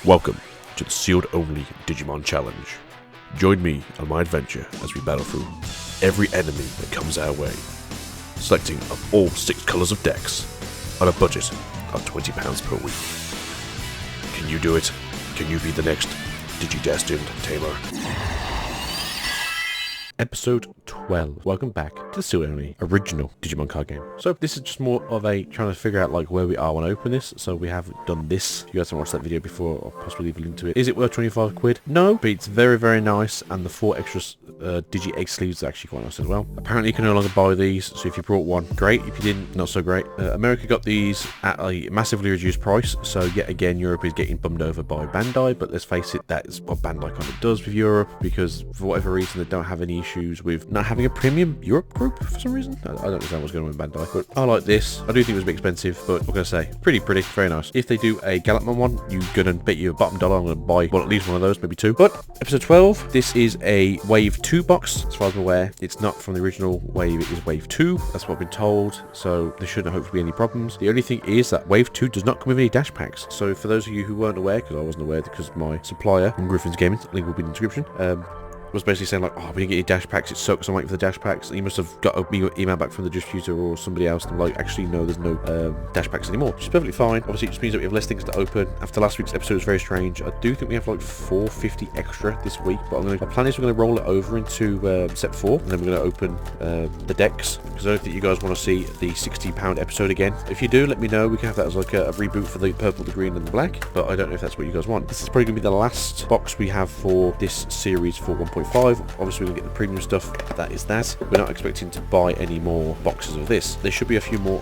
Welcome to the sealed only Digimon challenge. Join me on my adventure as we battle through every enemy that comes our way, selecting of all 6 colours of decks on a budget of £20 per week. Can you do it? Can you be the next Digi-destined tamer? Episode 12. Welcome back to the sealed only original Digimon card game. So this is just more of a trying to figure out like where we are when I open this. So we have done this. If you guys haven't watched that video before, I'll possibly leave a link to it. Is it worth 25 quid? No, but it's very, very nice. And the 4 extra Digi egg sleeves are actually quite nice as well. Apparently you can no longer buy these. So if you brought one, great. If you didn't, not so great. America got these at a massively reduced price. So yet again, Europe is getting bummed over by Bandai. But let's face it, that is what Bandai kind of does with Europe. Because for whatever reason, they don't have any issues with not having a premium Europe group for some reason. I don't understand what's going on with Bandai, but I like this. I do think it was a bit expensive, but what can I say? Pretty, very nice. If they do a Gallantman one, you're gonna bet you a bottom dollar I'm gonna buy at least one of those, maybe 2. But episode 12, this is a Wave 2 box, as far as I'm aware. It's not from the original Wave, it is Wave 2. That's what I've been told, so there shouldn't hopefully be any problems. The only thing is that Wave 2 does not come with any dash packs. So for those of you who weren't aware, because I wasn't aware because my supplier, Griffin's Gaming, link will be in the description, was basically saying like, oh, we didn't get your dash packs, it sucks, I'm waiting for the dash packs. And you must have got an email back from the distributor or somebody else, and I'm like, actually no, there's no dash packs anymore, which is perfectly fine. Obviously it just means that we have less things to open. After last week's episode was very strange. I do think we have like 450 extra this week, but my plan is we're going to roll it over into set 4, and then we're going to open the decks, because I don't think you guys want to see the £60 episode again. If you do, let me know. We can have that as like a reboot for the purple, the green and the black, but I don't know if that's what you guys want. This is probably going to be the last box we have for this series for 1.5. Obviously we're going to get the premium stuff, that is that. We're not expecting to buy any more boxes of this. There should be a few more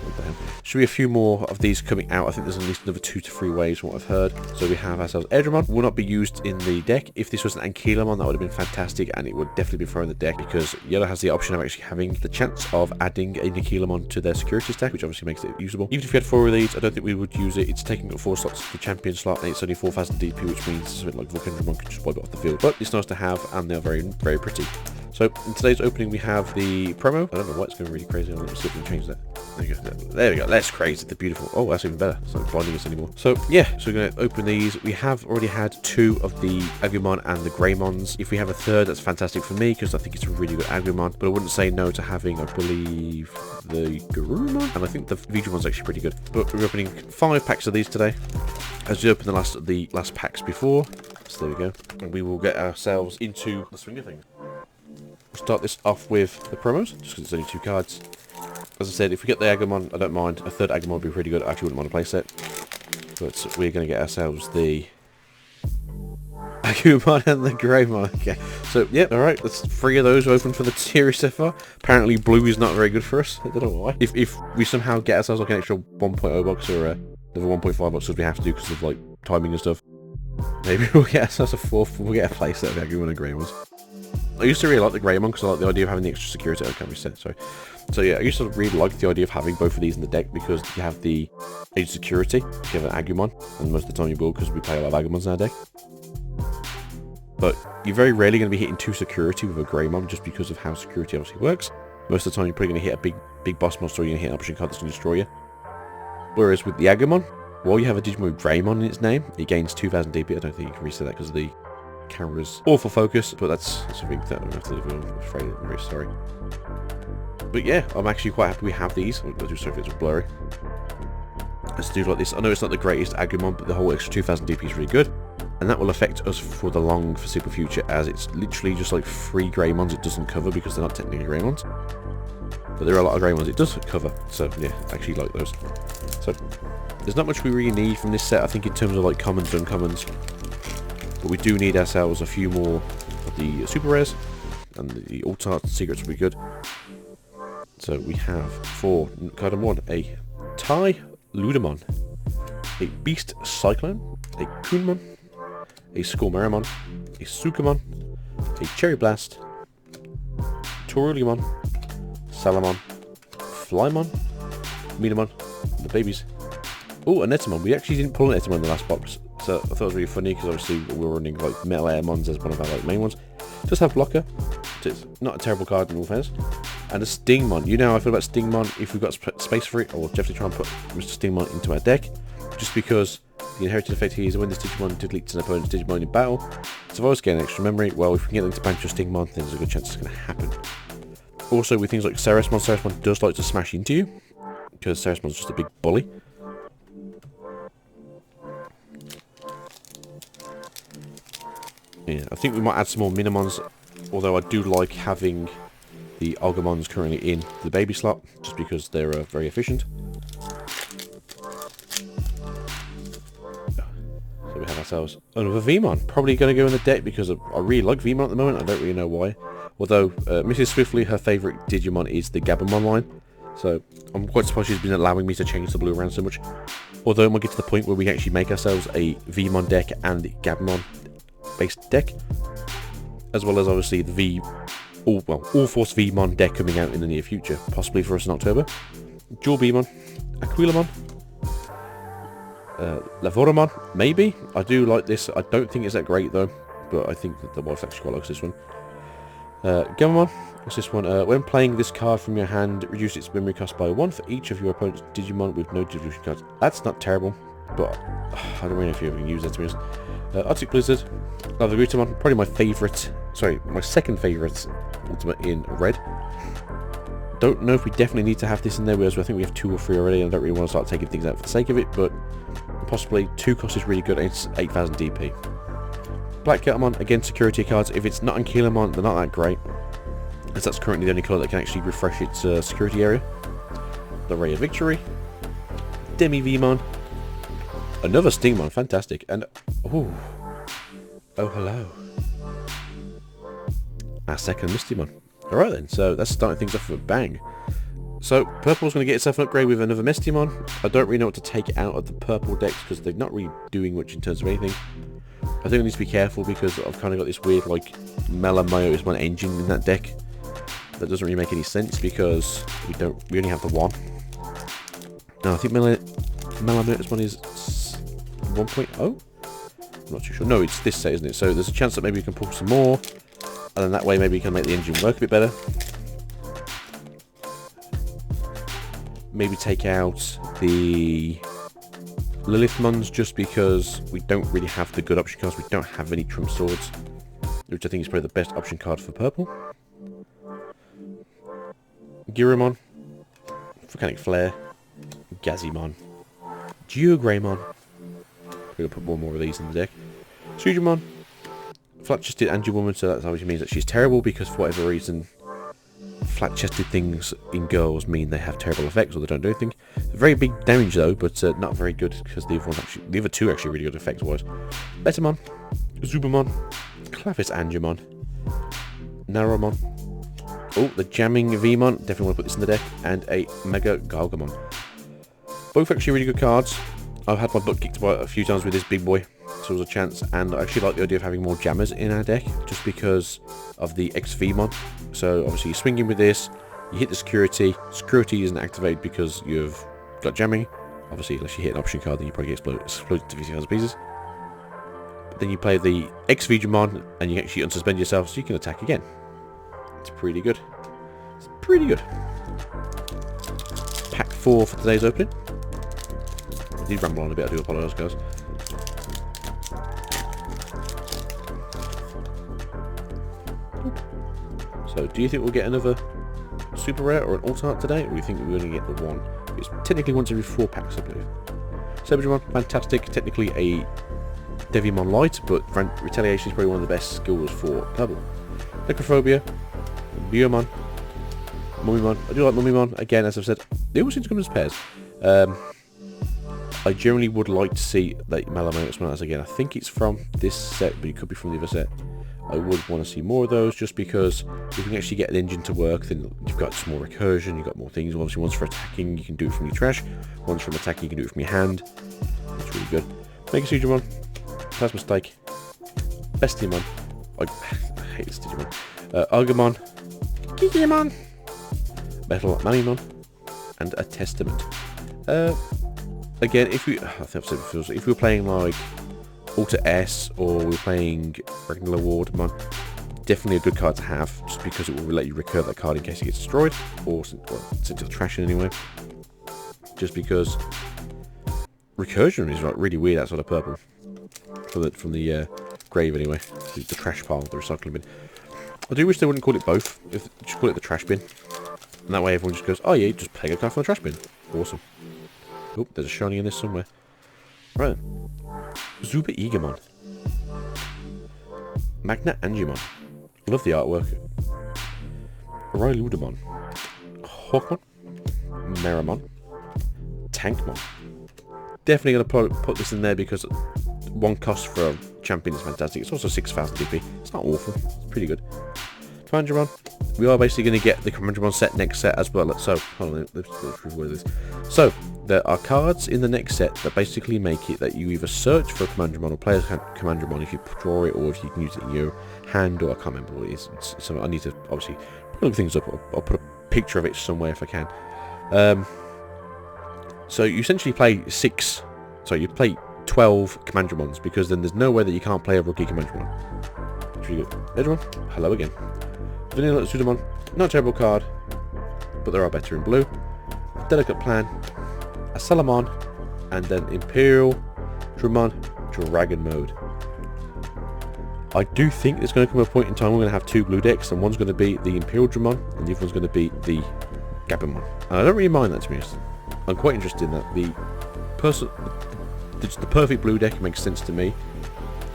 of these coming out. I think there's at least another 2 to 3 waves from what I've heard. So we have ourselves Edramon, will not be used in the deck. If this was an Ankylamon, that would have been fantastic, and it would definitely be thrown in the deck, because Yellow has the option of actually having the chance of adding a Ankylamon to their security stack, which obviously makes it usable. Even if we had 4 of these, I don't think we would use it. It's taking up 4 slots for champion slot, and it's only 4,000 DP, which means something like Volcandramon can just wipe it off the field. But it's nice to have, and they're very, very pretty. So in today's opening we have the promo. I don't know what's going really crazy on it. Let's see if we can change that. There we go. There we go. That's crazy. They're beautiful. Oh, that's even better. It's not blinding us anymore. So yeah, so we're going to open these. We have already had 2 of the Agumon and the Greymons. If we have a 3rd, that's fantastic for me, because I think it's a really good Agumon. But I wouldn't say no to having, I believe, the Garurumon, and I think the Vigimon's actually pretty good. But we're opening 5 packs of these today, as we opened the last packs before. So there we go. And we will get ourselves into the swing of things. We'll start this off with the promos, just because it's only 2 cards. As I said, if we get the Agumon, I don't mind. A 3rd Agumon would be pretty good. I actually wouldn't mind a playset. But we're going to get ourselves the Agumon and the Greymon. Okay. So, yeah, alright. That's 3 of those open for the series so far. Apparently, blue is not very good for us. I don't know why. If we somehow get ourselves like an extra 1.0 box or another 1.5 box, as we have to do because of like timing and stuff, maybe we'll get ourselves a 4th. We'll get a playset of Agumon and Greymons. I used to really like the Greymon because I like the idea of having the extra security. Can't be said, sorry. So yeah, I used to really like the idea of having both of these in the deck, because you have the age security if you have an Agumon, and most of the time you will, because we play a lot of Agumons in our deck. But you're very rarely going to be hitting 2 security with a Greymon, just because of how security obviously works. Most of the time you're probably going to hit a big boss monster, or you're going to hit an option card that's going to destroy you. Whereas with the Agumon, while you have a Digimon with Greymon in its name, it gains 2,000 DP. I don't think you can reset that because of the camera's awful focus, but that's something that I'm going to have to live with. I'm afraid. I'm very sorry. But yeah, I'm actually quite happy we have these. I'll do so if it's blurry. Let's do like this. I know it's not the greatest Agumon, but the whole extra 2,000 DP is really good, and that will affect us for the long foreseeable future, as it's literally just like 3 Greymons it doesn't cover, because they're not technically Greymons, but there are a lot of Greymons it does cover. So yeah, I actually like those. So there's not much we really need from this set, I think, in terms of like commons and uncommons. But we do need ourselves a few more of the super rares, and the alt-art secrets will be good. So we have for card number 1 a Tai Ludamon, a Beast Cyclone, a Kunmon, a Skormeramon, a Sukamon, a Cherry Blast, Toruliumon, Salamon, Flymon, Minamon, the babies. Oh, a Netamon. We actually didn't pull an Netamon in the last box, so I thought it was really funny, because obviously we're running like Metal Airmons as one of our like main ones. Just have blocker, so it's not a terrible card in all fairness. And a Stingmon. You know how I feel about Stingmon. If we've got space for it, I will definitely try and put Mr. Stingmon into our deck, just because The inherited effect here is when this Digimon deletes an opponent's Digimon in battle, survivors gain extra memory. Well, if we can get them to bank your Stingmon, then there's a good chance it's going to happen. Also, with things like Ceresmon does like to smash into you, because Ceresmon's just a big bully. Yeah, I think we might add some more Minimons, although I do like having the Agumons currently in the baby slot, just because they're very efficient. So we have ourselves another Vmon. Probably going to go in the deck because I really like Vmon at the moment. I don't really know why. Although Mrs. Swiftly, her favourite Digimon is the Gabumon line. So I'm quite surprised she's been allowing me to change the blue around so much. Although it might get to the point where we actually make ourselves a Vmon deck and the Gabumon based deck. As well as obviously the All-Force Vmon deck coming out in the near future. Possibly for us in October. Dual Bmon. Aquilamon. Lavoramon, maybe. I do like this. I don't think it's that great though, but I think that the wife actually quite likes this one. Gamamon, what's this one? When playing this card from your hand, reduce its memory cost by 1 for each of your opponent's Digimon with no devolution cards. That's not terrible, but I don't really know if you ever use that to be honest. Arctic Blizzard, Lavagutamon, probably my favourite, sorry, my second favourite ultimate in red. Don't know if we definitely need to have this in there, whereas I think we have 2 or 3 already, and I don't really want to start taking things out for the sake of it, but possibly 2 cost is really good, and it's 8,000 DP. Black Ketamon, again, security cards. If it's not on Keelamon, they're not that great, as that's currently the only colour that can actually refresh its security area. The Ray of Victory, Demi Vmon, another Stingmon, fantastic, and oh hello, our second Mistymon. Alright then, so that's starting things off with a bang. So, Purple's going to get itself an upgrade with another Mistymon. I don't really know what to take out of the purple decks because they're not really doing much in terms of anything. I think I need to be careful because I've kind of got this weird, like, Melamayo engine in that deck. That doesn't really make any sense because we only have the one. No, I think Melamayo's one is 1.0? I'm not too sure. No, it's this set, isn't it? So there's a chance that maybe we can pull some more. And then that way maybe we can make the engine work a bit better. Maybe take out the Lilithmons just because we don't really have the good option cards. We don't have any Trump Swords, which I think is probably the best option card for purple. Giromon, Volcanic Flare, Gazimon, Geogreymon. We're going to put one more of these in the deck. Sujimon, flat-chested Angie-woman, so that obviously means that she's terrible because for whatever reason flat-chested things in girls mean they have terrible effects or they don't do anything. Very big damage though, but not very good because the other two actually really good effects-wise. Betamon, Zubamon, Clavis Angemon, Naromon. Oh, the Jamming Vmon, definitely want to put this in the deck, and a Mega Gargamon. Both actually really good cards. I've had my butt kicked about a few times with this big boy, so there's a chance, and I actually like the idea of having more jammers in our deck, just because of the X-Vmon. So obviously you swing in with this, you hit the security isn't activated because you've got jamming. Obviously unless you hit an option card then you probably get exploded to 50,000 pieces. But then you play the X-Vmon and you actually unsuspend yourself so you can attack again. It's pretty good. It's pretty good. Pack 4 for today's opening. I did ramble on a bit, I do apologise guys. So, do you think we'll get another super rare or an alternate today, or do you think we're going to get the one? It's technically once every 4 packs, I believe. Sabrimon, fantastic. Technically a Devimon Light, but Retaliation is probably one of the best skills for purple. Necrophobia, Biomon, Mummymon. I do like Mummymon. Again, as I've said, they all seem to come as pairs. I generally would like to see that Melamayo one as again. I think it's from this set, but it could be from the other set. I would want to see more of those, just because if you can actually get an engine to work, then you've got some more recursion, you've got more things. Obviously, once for attacking, you can do it from your trash. Once from attacking, you can do it from your hand. That's really good. Mega Digimon, Plasma Stake, Bestimon. I hate this Digimon. Argamon, Kikimon, Metal Mamimon, and a Testament. Again, if we were playing like Alter S or we're playing regular Wardmon, definitely a good card to have, just because it will let you recur that card in case it gets destroyed or sent to the trash in anyway. Just because recursion is like really weird, that sort of purple. From the grave anyway. The trash pile, the recycling bin. I do wish they wouldn't call it both. If just call it the trash bin. And that way everyone just goes, oh yeah, just take a card from the trash bin. Awesome. Oh, there's a shiny in this somewhere. Right then. Zuba Egamon. Magna Angimon. Love the artwork. Ryludamon. Hawkmon. Meramon. Tankmon. Definitely going to put this in there because one cost for a champion is fantastic. It's also 6,000 DP. It's not awful. It's pretty good. Commandramon. We are basically going to get the Commandramon set next set as well. So, hold on, let's reword this. So, there are cards in the next set that basically make it that you either search for a Commandramon or play a Commandramon if you draw it, or if you can use it in your hand, or I can't remember what it is. So I need to obviously look things up. I'll put a picture of it somewhere if I can. So you essentially play 12 Commandramons, because then there's no way that you can't play a rookie Commandramon. It's really good. Edgemon, hello again. Vanilla Sudamon, not a terrible card, but there are better in blue. Delicate Plan, a Salamon, and then Imperial Dramon Dragon Mode. I do think there's going to come a point in time we're going to have two blue decks, and one's going to be the Imperial Dramon, and the other one's going to be the Gabumon. And I don't really mind that, to be honest. I'm quite interested in that. The perfect blue deck makes sense to me.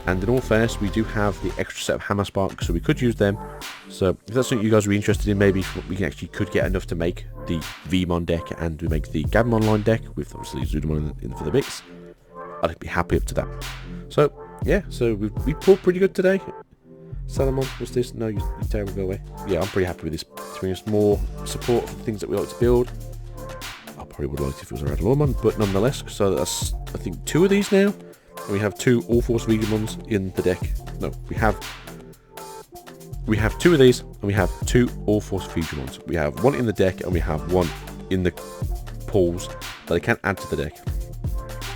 And in all fairness, we do have the extra set of Hammer Spark, so we could use them. So if that's something you guys are interested in, maybe we could get enough to make the Vmon deck, and we make the Gabumon line deck with obviously Zudamon in for the mix. I'd be happy up to that. So yeah, so we pulled pretty good today. Salamon, what's this? No, you're terrible, go away. Yeah, I'm pretty happy with this. It's bringing us more support for the things that we like to build. I probably would like it if it was a Radalormon, but nonetheless, so that's, I think, 2 of these now. And we have 2 All-Force Vegamons in the deck. No, we have 2 of these, and we have 2 All-Force Vegamons. We have 1 in the deck, and we have 1 in the pools that I can add to the deck.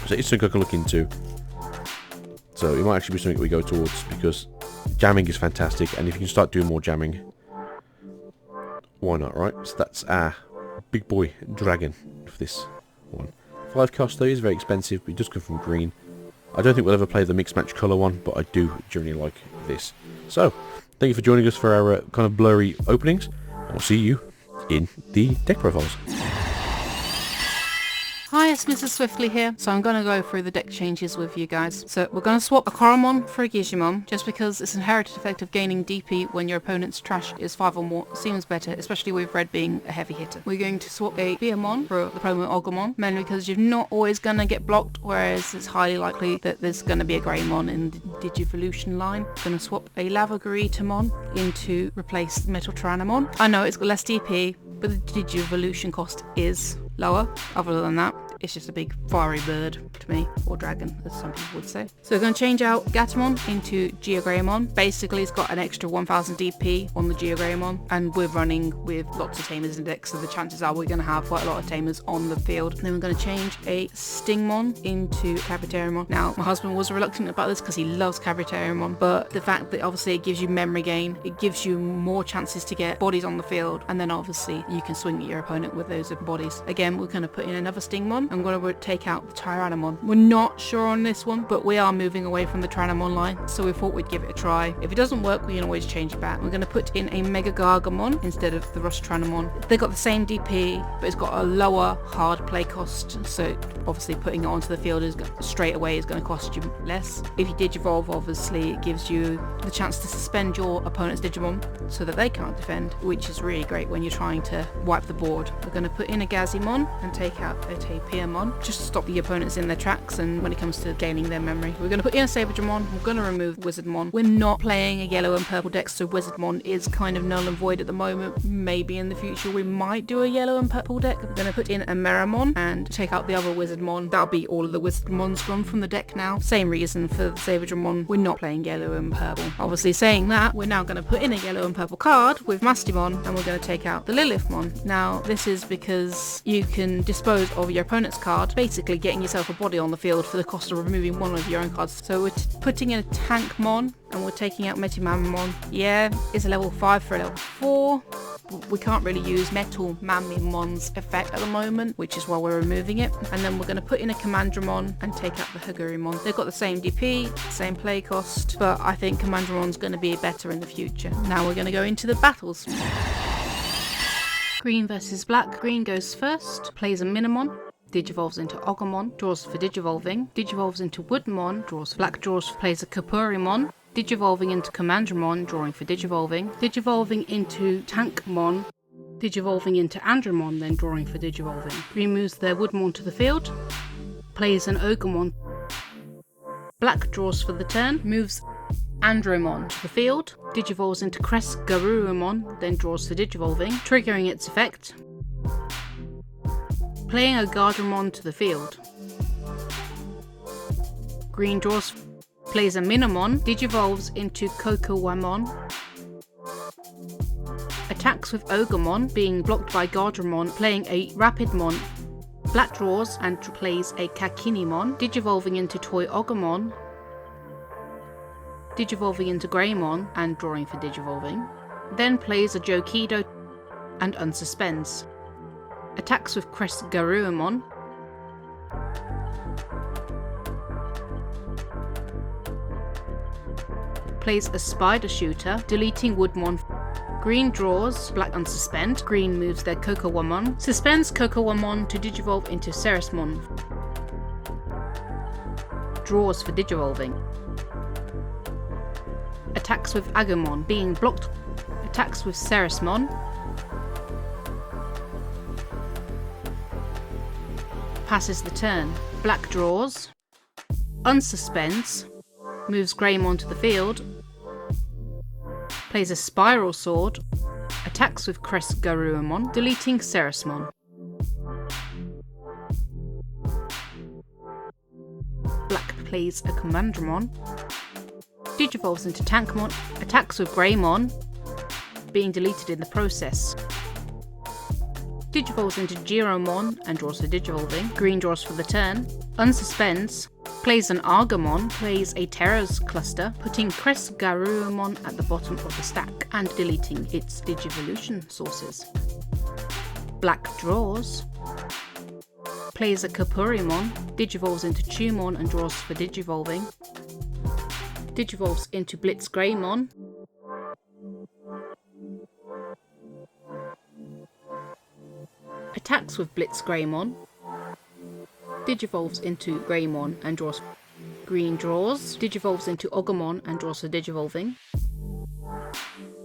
So it's something I can look into. So it might actually be something we go towards, because jamming is fantastic, and if you can start doing more jamming, why not, right? So that's our big boy dragon for this one. 5 cost though is very expensive, but it does come from green. I don't think we'll ever play the mixed match colour one, but I do generally like this. So, thank you for joining us for our kind of blurry openings. I'll see you in the deck profiles. Hi, it's Mrs. Swiftly here. So I'm going to go through the deck changes with you guys. So we're going to swap a Koromon for a Digimon, just because its inherited effect of gaining DP when your opponent's trash is 5 or more seems better, especially with red being a heavy hitter. We're going to swap a Beamon for the promo Ogomon, mainly because you're not always going to get blocked, whereas it's highly likely that there's going to be a Greymon in the Digivolution line. Going to swap a Lavagaritamon in to replace Metal Tyrannomon. I know it's got less DP, but the Digivolution cost is lower. Other than that, it's just a big fiery bird to me, or dragon as some people would say. So we're going to change out Gatomon into Geogreymon. Basically it's got an extra 1000 DP on the Geogreymon, and we're running with lots of tamers in the deck, so the chances are we're going to have quite a lot of tamers on the field. Then we're going to change a Stingmon into Cabritarimon. Now my husband was reluctant about this because he loves Cabritarimon, but the fact that obviously it gives you memory gain, it gives you more chances to get bodies on the field, and then obviously you can swing at your opponent with those bodies. Again, we're going to put in another Stingmon. I'm going to take out the Tyrannomon. We're not sure on this one, but we are moving away from the Tyrannomon line, so we thought we'd give it a try. If it doesn't work, we can always change it back. We're going to put in a Mega Gargamon instead of the Rust Tyrannomon. They got the same DP, but it's got a lower hard play cost, so obviously putting it onto the field is straight away is going to cost you less. If you Digivolve, obviously it gives you the chance to suspend your opponent's Digimon so that they can't defend, which is really great when you're trying to wipe the board. We're going to put in a Gazimon and take out a Tapiamon, just to stop the opponents in their tracks and when it comes to gaining their memory. We're going to put in a Saberdramon. We're going to remove Wizardmon. We're not playing a yellow and purple deck, so Wizardmon is kind of null and void at the moment. Maybe in the future we might do a yellow and purple deck. We're going to put in a Meramon and take out the other Wizardmon. That'll be all of the Wizardmons gone from the deck now. Same reason for the Saberdramon. We're not playing yellow and purple. Obviously saying that, we're now going to put in a yellow and purple card with Mastimon, and we're going to take out the Lilithmon. Now this is because you can dispose of your opponent's card, basically getting yourself a body on the field for the cost of removing one of your own cards. So we're putting in a Tankmon, and we're taking out Metimamon. Yeah, it's a level 5 for a level 4. we can't really use Metal Mammon's effect at the moment, which is why we're removing it. And then we're going to put in a Commandramon and take out the Hagurumon. They've got the same DP, same play cost, but I think Commandramon's going to be better in the future. Now we're going to go into the battles. Green versus black. Green goes first, plays a Minimon, digivolves into Agumon, draws for digivolving, digivolves into Woodmon, plays a Kapurimon, digivolving into Commandramon, drawing for digivolving, digivolving into Tankmon, digivolving into Andromon, then drawing for digivolving. Green moves their Woodmon to the field, plays an Ogremon. Black draws for the turn, moves Andromon to the field, digivolves into Garurumon, then draws for digivolving, triggering its effect, playing a Gardramon to the field. Green plays a Minimon, digivolves into Kokowamon, attacks with Ogremon, being blocked by Gardramon, playing a Rapidmon. Black draws and plays a Kakinimon, digivolving into Toy Agumon, digivolving into Greymon and drawing for digivolving. Then plays a Jokido and unsuspends. Attacks with Garurumon, plays a Spider Shooter, deleting Woodmon. Green draws, black unsuspend. Green moves their Kokowamon, suspends Kokowamon to digivolve into Ceresmon. Draws for digivolving. Attacks with Agumon, being blocked. Attacks with Ceresmon. Passes the turn. Black draws, unsuspends, moves Greymon to the field, plays a Spiral Sword, attacks with Garurumon, deleting Ceresmon. Black plays a Commandramon, digivolves into Tankmon, attacks with Greymon, being deleted in the process. Digivolves into Giromon and draws for digivolving. Green draws for the turn, unsuspends, plays an Argamon, plays a Terror's Cluster, putting Garurumon at the bottom of the stack and deleting its Digivolution sources. Black draws, plays a Kapurimon, digivolves into Tumon and draws for digivolving. Digivolves into Blitz Greymon. Attacks with Blitz Greymon. Digivolves into Greymon and draws. Green draws. Digivolves into Agumon and draws for digivolving.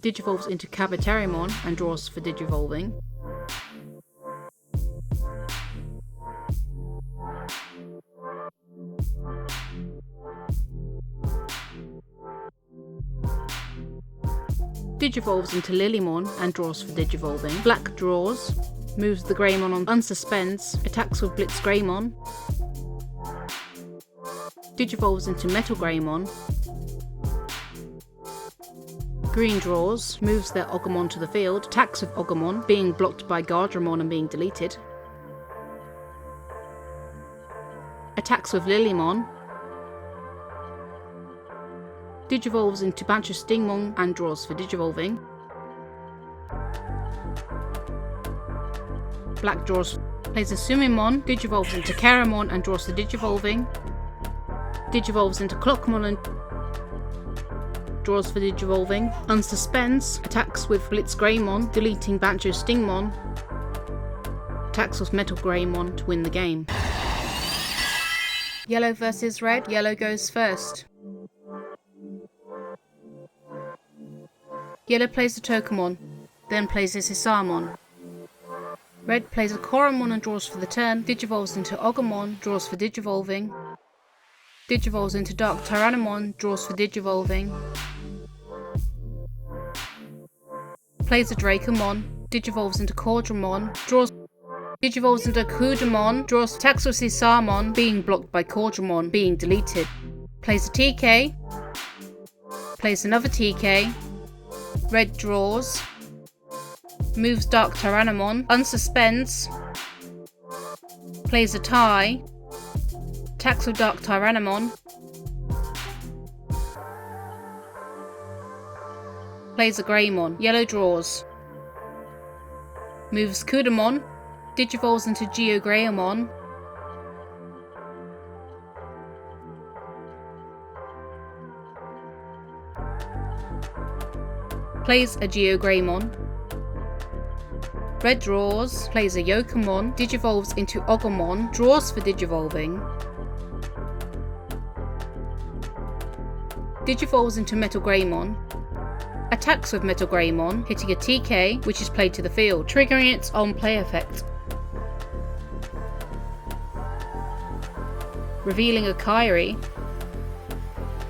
Digivolves into Kabuterimon and draws for digivolving. Digivolves into Lilymon and draws for digivolving. Black draws, moves the Greymon on unsuspends, attacks with Blitz Greymon. Digivolves into Metal Greymon. Green draws, moves their Agumon to the field, attacks with Agumon, being blocked by Gardramon and being deleted. Attacks with Lilymon. Digivolves into Bancho Stingmon and draws for digivolving. Black draws, plays a Sumimon, digivolves into Keramon and draws for digivolving. Digivolves into Clockmon and draws for digivolving. Unsuspends, attacks with Blitz Greymon, deleting Bancho Stingmon. Attacks with Metal Greymon to win the game. Yellow versus red. Yellow goes first. Yellow plays a Tokamon, then plays a Hisamon. Red plays a Koromon and draws for the turn, digivolves into Agumon, draws for digivolving. Digivolves into Dark Tyrannomon, draws for digivolving. Plays a Dracomon, digivolves into Cordramon, draws. Digivolves into Kudamon, draws, attacks with Hisamon, being blocked by Cordramon, being deleted. Plays a TK. Plays another TK. Red draws, moves Dark Tyrannomon, unsuspends, plays a tie, attacks with Dark Tyrannomon, plays a Greymon. Yellow draws, Moves Kudamon, Digivolves into Geogreymon, plays a Geogreymon. Red draws, plays a Yokomon, Digivolves into Ogomon, draws for Digivolving. Digivolves into Metal Greymon. Attacks with Metal Greymon, hitting a TK, which is played to the field, triggering its own play effect. Revealing a Kairi,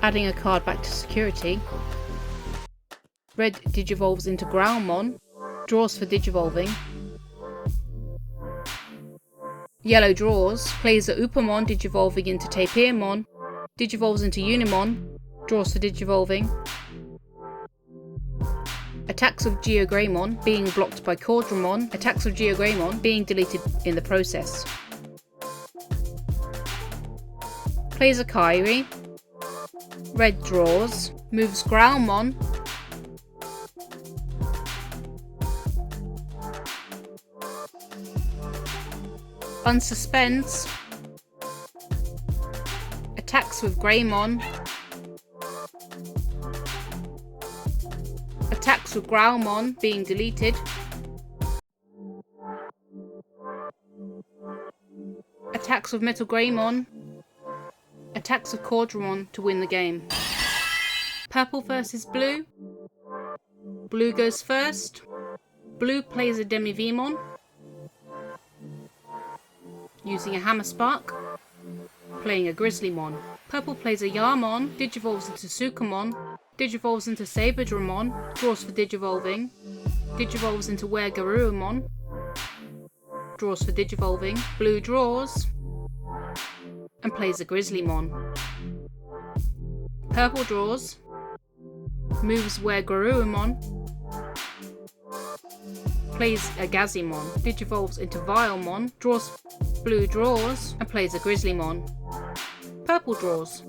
adding a card back to security. Red Digivolves into Growlmon, draws for Digivolving. Yellow draws, plays a Upamon Digivolving into Tapirmon, Digivolves into Unimon, draws for Digivolving. Attacks of Geogreymon being blocked by Cordramon, attacks of Geogreymon being deleted in the process. Plays a Kairi. Red draws, moves Growlmon. Unsuspends. Attacks with Greymon. Attacks with Growlmon being deleted. Attacks with Metal Greymon. Attacks with Cordramon to win the game. Purple versus blue. Blue goes first. Blue plays a Demi-Vmon, using a Hammer Spark, playing a Grizzlymon. Purple plays a Yarmon, Digivolves into Sukamon, Digivolves into Saberdramon, draws for Digivolving, Digivolves into Weregarurumon, draws for Digivolving. Blue draws, and plays a Grizzlymon. Purple draws, moves Weregarurumon, plays a Gazimon, Digivolves into Vilemon, draws. Blue draws, and plays a Grizzlymon. Purple draws,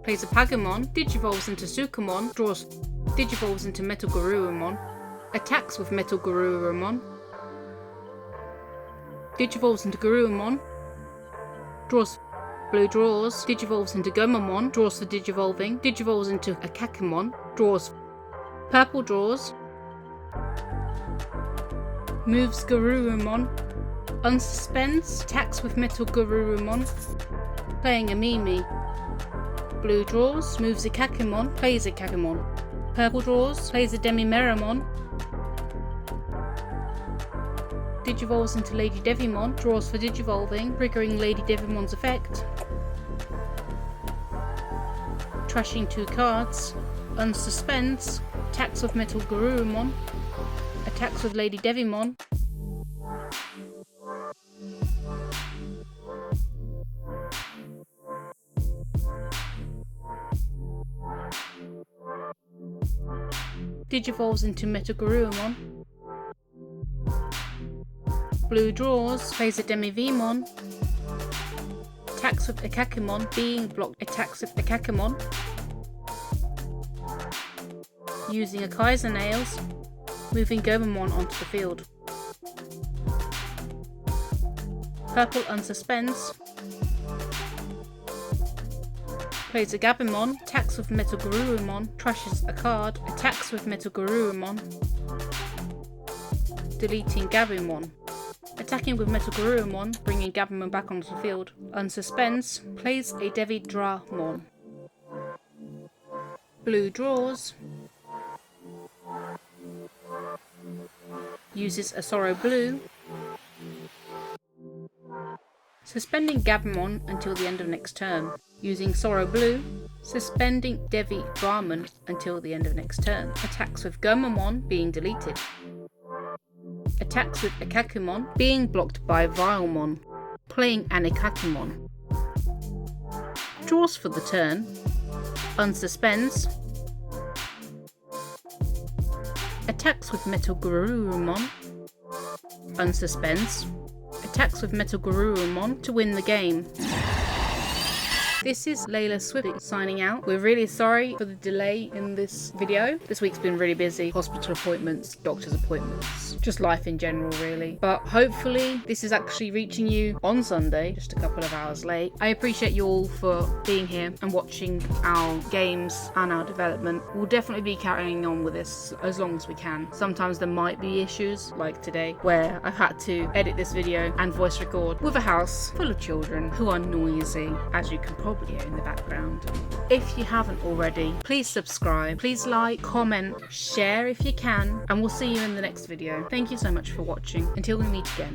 plays a Pagamon, Digivolves into Sukamon, draws. Digivolves into Metal Garurumon, attacks with Metal Garurumon, Digivolves into Garurumon, draws. Blue draws, Digivolves into Gomamon, draws for Digivolving, Digivolves into Akakimon, draws. Purple draws, moves Garurumon, unsuspends, attacks with Metal Garurumon, playing a Mimi. Blue draws, moves a Kakimon, plays a Kakimon. Purple draws, plays a Demi-Meramon, Digivolves into Lady Devimon, draws for Digivolving, triggering Lady Devimon's effect. Trashing 2 cards, unsuspends, attacks with Metal Garurumon, attacks with Lady Devimon, Digivolves into Metal Garurumon. Blue draws, plays a Demi-Vmon, attacks with Akakimon, being blocked, attacks with Akakimon, using a Kaiser Nails, moving Gomamon onto the field. Purple unsuspends, plays a Gabumon, attacks with Metal Garurumon, trashes a card, attacks with Metal Garurumon, deleting Gabumon. Attacking with Metal Garurumon, bringing Gabumon back onto the field. Unsuspends, plays a Devi-Dramon. Blue draws, uses a Sorrow Blue, suspending Gabumon until the end of next turn. Using Sorrow Blue, suspending Devi-Dramon until the end of next turn. Attacks with Gomamon being deleted. Attacks with Akakimon being blocked by Vilemon, playing an Akakimon. Draws for the turn, unsuspends. Attacks with Metal Garurumon, unsuspends. Attacks with Metal Garurumon to win the game. This is Layla Swift signing out. We're really sorry for the delay in this video. This week's been really busy. Hospital appointments, doctor's appointments, just life in general really. But hopefully this is actually reaching you on Sunday, just a couple of hours late. I appreciate you all for being here and watching our games and our development. We'll definitely be carrying on with this as long as we can. Sometimes there might be issues, like today, where I've had to edit this video and voice record with a house full of children who are noisy, as you can probably hear in the background. If you haven't already, please subscribe, please like, comment, share if you can, and we'll see you in the next video. Thank you so much for watching. Until we meet again.